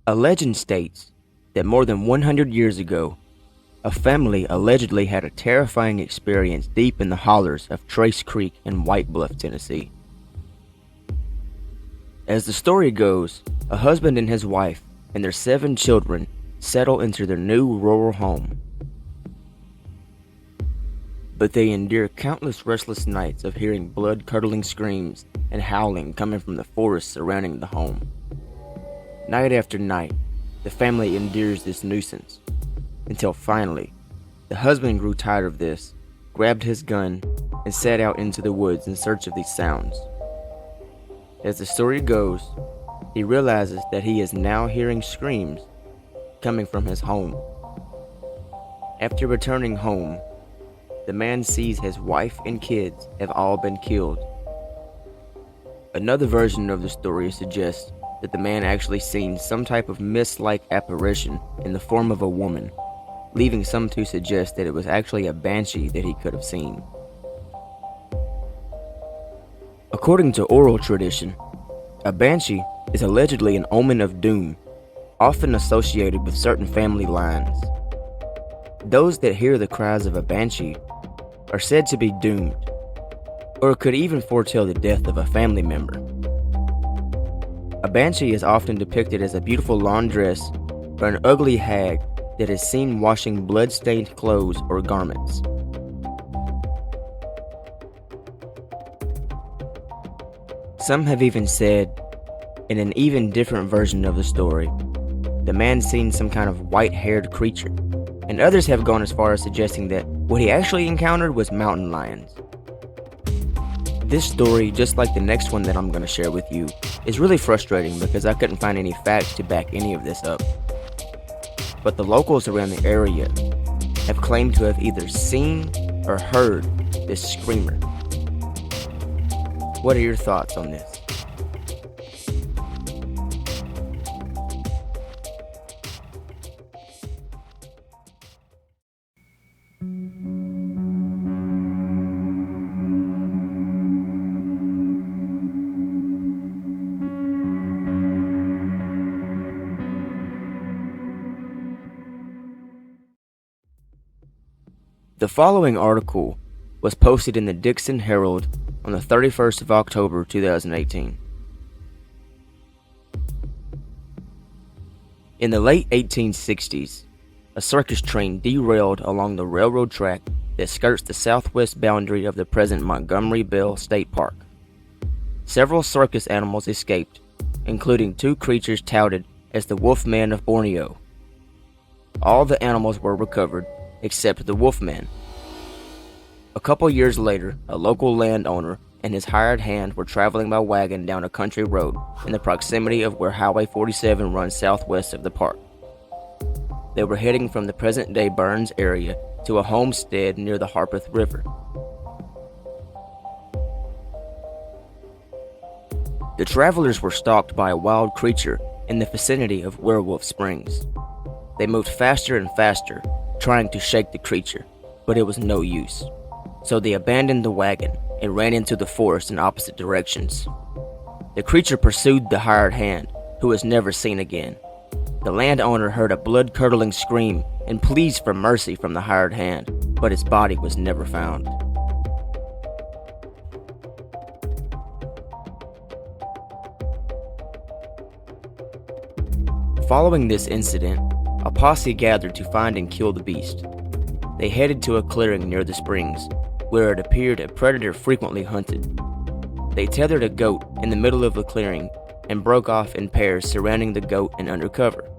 A legend states that more than 100 years ago, a family allegedly had a terrifying experience deep in the hollers of Trace Creek in White Bluff, Tennessee. As the story goes, a husband and his wife and their 7 children settle into their new rural home. But they endure countless restless nights of hearing blood-curdling screams and howling coming from the forest surrounding the home. Night after night, the family endures this nuisance, until finally, the husband grew tired of this, grabbed his gun, and set out into the woods in search of these sounds. As the story goes, he realizes that he is now hearing screams coming from his home. After returning home, the man sees his wife and kids have all been killed. Another version of the story suggests that the man actually seen some type of mist-like apparition in the form of a woman, leaving some to suggest that it was actually a banshee that he could have seen. According to oral tradition, a banshee is allegedly an omen of doom, often associated with certain family lines. Those that hear the cries of a banshee are said to be doomed, or could even foretell the death of a family member. A banshee is often depicted as a beautiful laundress or an ugly hag that is seen washing blood-stained clothes or garments. Some have even said, in an even different version of the story, the man seen some kind of white-haired creature, and others have gone as far as suggesting that what he actually encountered was mountain lions. This story, just like the next one that I'm going to share with you, is really frustrating because I couldn't find any facts to back any of this up. But the locals around the area have claimed to have either seen or heard this screamer. What are your thoughts on this? The following article was posted in the Dixon Herald on the 31st of October 2018. In the late 1860s, a circus train derailed along the railroad track that skirts the southwest boundary of the present Montgomery Bell State Park. Several circus animals escaped, including 2 creatures touted as the Wolfman of Borneo. All the animals were recovered, except the Wolfman. A couple years later, a local landowner and his hired hand were traveling by wagon down a country road in the proximity of where Highway 47 runs southwest of the park. They were heading from the present-day Burns area to a homestead near the Harpeth River. The travelers were stalked by a wild creature in the vicinity of Werewolf Springs. They moved faster and faster, trying to shake the creature, but it was no use. So they abandoned the wagon and ran into the forest in opposite directions. The creature pursued the hired hand, who was never seen again. The landowner heard a blood-curdling scream and pleas for mercy from the hired hand, but his body was never found. Following this incident, a posse gathered to find and kill the beast. They headed to a clearing near the springs, where it appeared a predator frequently hunted. They tethered a goat in the middle of the clearing and broke off in pairs surrounding the goat and under cover.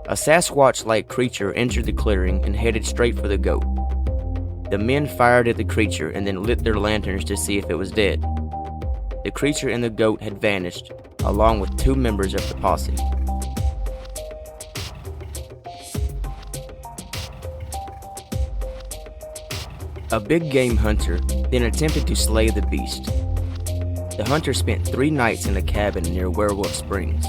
A Sasquatch-like creature entered the clearing and headed straight for the goat. The men fired at the creature and then lit their lanterns to see if it was dead. The creature and the goat had vanished, along with 2 members of the posse. A big game hunter then attempted to slay the beast. The hunter spent 3 nights in a cabin near Werewolf Springs.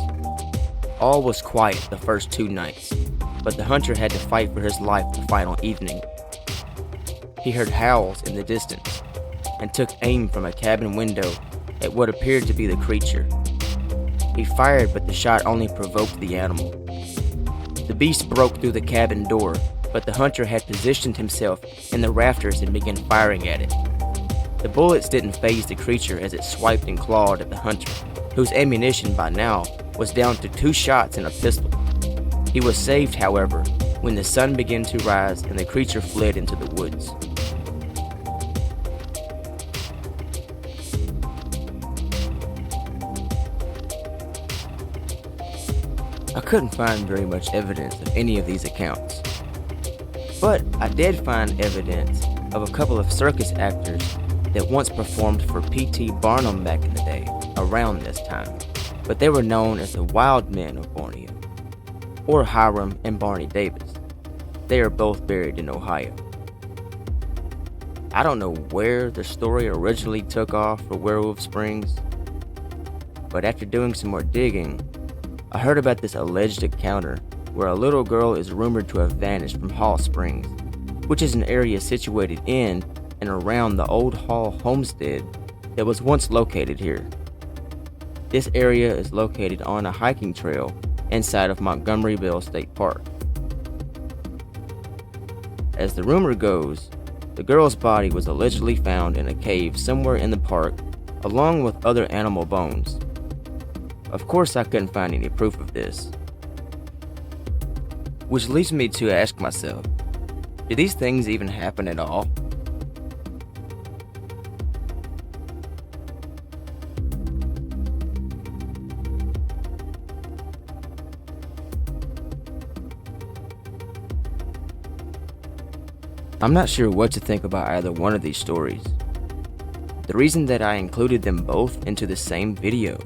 All was quiet the first 2 nights, but the hunter had to fight for his life the final evening. He heard howls in the distance and took aim from a cabin window at what appeared to be the creature. He fired, but the shot only provoked the animal. The beast broke through the cabin door, but the hunter had positioned himself in the rafters and began firing at it. The bullets didn't faze the creature as it swiped and clawed at the hunter, whose ammunition by now was down to 2 shots and a pistol. He was saved, however, when the sun began to rise and the creature fled into the woods. I couldn't find very much evidence of any of these accounts, but I did find evidence of a couple of circus actors that once performed for P.T. Barnum back in the day, around this time, but they were known as the Wild Men of Borneo, or Hiram and Barney Davis. They are both buried in Ohio. I don't know where the story originally took off for Werewolf Springs, but after doing some more digging, I heard about this alleged encounter where a little girl is rumored to have vanished from Hall Springs, which is an area situated in and around the old Hall homestead that was once located here. This area is located on a hiking trail inside of Montgomery Bell State Park. As the rumor goes, the girl's body was allegedly found in a cave somewhere in the park, along with other animal bones. Of course, I couldn't find any proof of this. Which leads me to ask myself, do these things even happen at all? I'm not sure what to think about either one of these stories. The reason that I included them both into the same video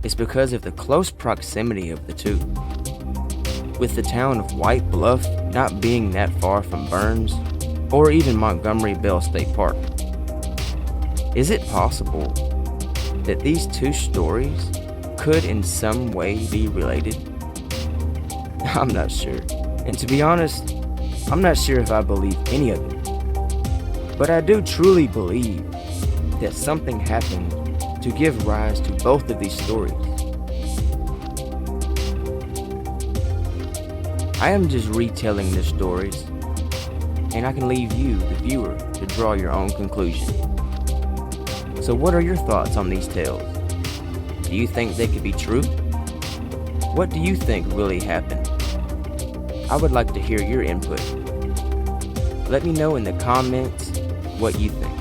is because of the close proximity of the two. With the town of White Bluff not being that far from Burns, or even Montgomery Bell State Park. Is it possible that these two stories could in some way be related? I'm not sure, and to be honest, I'm not sure if I believe any of it. But I do truly believe that something happened to give rise to both of these stories. I am just retelling the stories, and I can leave you, the viewer, to draw your own conclusion. So what are your thoughts on these tales? Do you think they could be true? What do you think really happened? I would like to hear your input. Let me know in the comments what you think.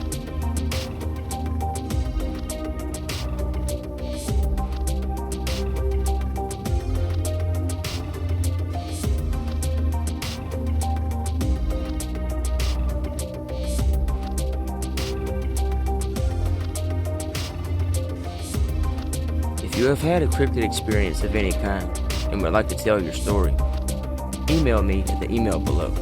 If you have had a cryptid experience of any kind and would like to tell your story, email me at the email below.